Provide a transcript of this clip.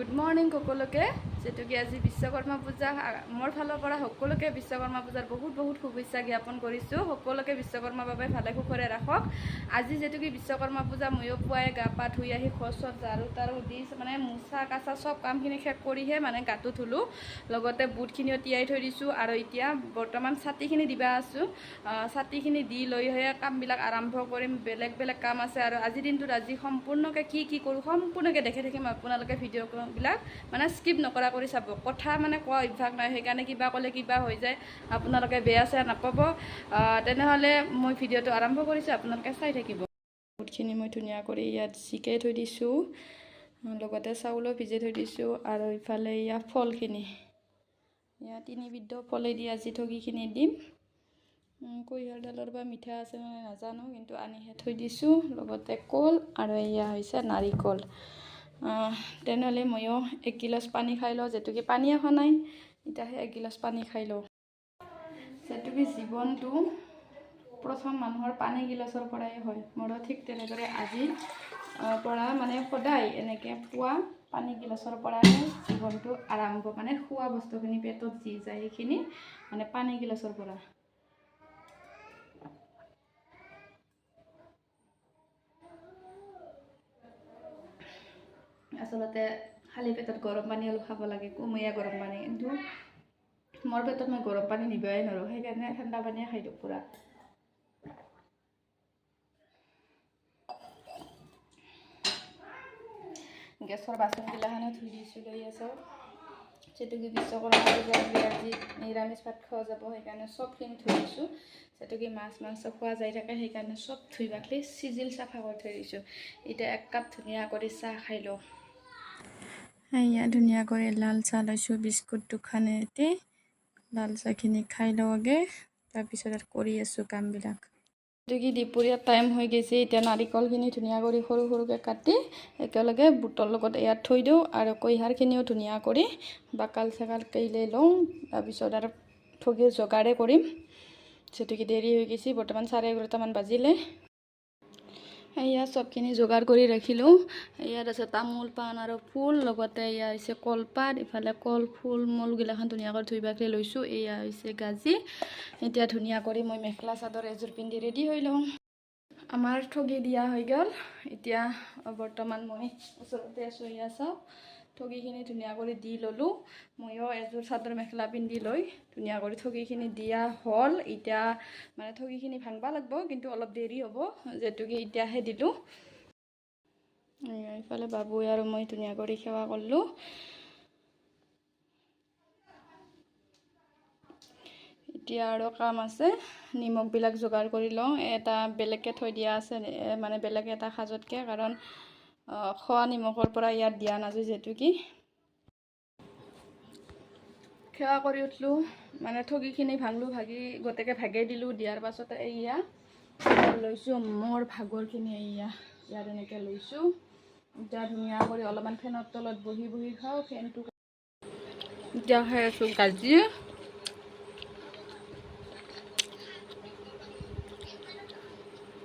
good morning সকলোকে যেটুকি আজি বিশ্বকৰ্মা পূজা মোৰ ফালৰ পৰা সকলোকে বিশ্বকৰ্মা পূজাৰ বহুত বহুত শুভেচ্ছা জ্ঞাপন কৰিছোঁ সকলোকে বিশ্বকৰ্মাৰ বাবে ভালে কুশলে ৰাখক আজি যেটুকি বিশ্বকৰ্মা পূজা ময়ো পুৱাই গা পা ধুই আহি ঘৰ চব ঝাৰু তাৰু দি মানে মুচা কাচা চব কামখিনি শেষ কৰিহে মানে গাটো ধুলোঁ লগতে বুটখিনিও তিয়াই থৈ দিছোঁ আৰু এতিয়া বৰ্তমান ছাতিখিনি দিবা আছোঁ ছাতিখিনি দি লৈহে কামবিলাক আৰম্ভ কৰিম বেলেগ বেলেগ কাম আছে আৰু আজিৰ দিনটোত আজি সম্পূৰ্ণকৈ কি কৰোঁ সম্পূৰ্ণকৈ দেখি থাকিম আপোনালোকে ভিডিঅ'বিলাক মানে স্কিপ নকৰা কৰি চাব কথা মানে কোৱা অভ্যাস নাই সেইকাৰণে কিবা ক'লে কিবা হৈ যায় আপোনালোকে বেয়া চেয়া নাপাব তেনেহ'লে মই ভিডিঅ'টো আৰম্ভ কৰিছোঁ আপোনালোকে চাই থাকিব বুটখিনি মই ধুনীয়া কৰি ইয়াত জিকাই থৈ দিছোঁ লগতে চাউলো ভিজাই থৈ দিছোঁ আৰু ইফালে ইয়াত ফলখিনি ইয়াত তিনিবিধ ফলে দি আজি ঠগিখিনি দিম কুঁহিয়াৰডালৰ বা মিঠা আছে মানে নাজানো কিন্তু আনিহে থৈ দিছোঁ লগতে কল আৰু এয়া হৈছে নাৰিকল তেনেহ'লে ময়ো 1 গিলাচ পানী খাই লওঁ যেটুকি পানী অহা নাই এতিয়াহে 1 গিলাচ পানী খাই লওঁ যেটুকি জীৱনটো প্ৰথম মানুহৰ পানী গিলাচৰ পৰাই হয় মোৰো ঠিক তেনেদৰে আজিৰ পৰা মানে সদায় এনেকৈ পুৱা পানী গিলাচৰ পৰাই জীৱনটো আৰম্ভ মানে খোৱা বস্তুখিনি পেটত যি যায় সেইখিনি মানে পানী গিলাচৰ পৰা আচলতে খালী পেটত গৰম পানী অলপ খাব লাগে কুমীয়া গৰম পানী কিন্তু মোৰ পেটত মই গৰম পানী নিবই নোৱাৰোঁ সেইকাৰণে ঠাণ্ডা পানীয়ে খাই দিওঁ পূৰা গেছৰ বাচনগিলাখানো ধুই দিছোঁ লৈ আছোঁ যেটুকি বিশ্বকৰ্মা পূজা আজি নিৰামিষ ভাত খোৱা যাব সেইকাৰণে চবখিনি ধুই দিছোঁ যেটুকি মাছ মাংস খোৱা যাই থাকে সেইকাৰণে চব ধুই বাকলি চিজিল চাফা কৰি থৈ দিছোঁ এতিয়া 1 কাপ ধুনীয়া কৰি চাহ খাই লওঁ এয়া ধুনীয়া কৰি লাল চাহ লৈছোঁ বিস্কুট দুখানেতে লাল চাহখিনি খাই লওঁগে তাৰপিছত আৰু কৰি আছোঁ কামবিলাক যেটুকি দুপৰীয়া টাইম হৈ গৈছে এতিয়া নাৰিকলখিনি ধুনীয়া কৰি সৰু সৰুকৈ কাটি একেলগে বুটৰ লগত ইয়াত থৈ দিওঁ আৰু কুঁহিয়াৰখিনিও ধুনীয়া কৰি বাকাল চাকাল কেইলে লওঁ তাৰপিছত আৰু ঠগি যোগাৰে কৰিম যেটুকি দেৰি হৈ গৈছে বৰ্তমান 11:30মান বাজিলে এয়া চবখিনি যোগাৰ কৰি ৰাখিলোঁ ইয়াত আছে তামোল পাণ আৰু ফুল লগতে এয়া হৈছে কলপাত ইফালে কল ফুল মূলগিলাখান ধুনীয়াকৈ ধুই বাকলি লৈছোঁ এয়া হৈছে গাজি এতিয়া ধুনীয়া কৰি মই মেখেলা চাদৰ এযোৰ পিন্ধি ৰেডি হৈ লওঁ আমাৰ ঠগি দিয়া হৈ গ'ল এতিয়া বৰ্তমান মই ওচৰতে আছোঁ এয়া চাওঁ ঠগিখিনি ধুনীয়া কৰি দি ল'লোঁ ময়ো এযোৰ চাদৰ মেখেলা পিন্ধি লৈ ধুনীয়া কৰি ঠগিখিনি দিয়া হ'ল এতিয়া মানে ঠগিখিনি ভাঙবা লাগিব কিন্তু অলপ দেৰি হ'ব যেটুকি এতিয়াহে দিলোঁ এইফালে বাবুই আৰু মই ধুনীয়া কৰি সেৱা কৰিলোঁ এতিয়া আৰু কাম আছে নিমখবিলাক যোগাৰ কৰি লওঁ এটা বেলেগকৈ থৈ দিয়া আছে মানে বেলেগ এটা সাজতকৈ কাৰণ খোৱা নিমখৰ পৰা ইয়াত দিয়া নাযায় যেটুকি সেৱা কৰি উঠলোঁ মানে ঠগিখিনি ভাঙলোঁ ভাগি গোটেইকৈ ভাগেই দিলোঁ দিয়াৰ পাছতে এয়া লৈছোঁ মোৰ ভাগৰখিনি ইয়াত এনেকৈ লৈছোঁ এতিয়া ধুনীয়া কৰি অলপমান ফেনৰ তলত বহি খাওঁ ফেনটো এতিয়া খাই আছোঁ গাজি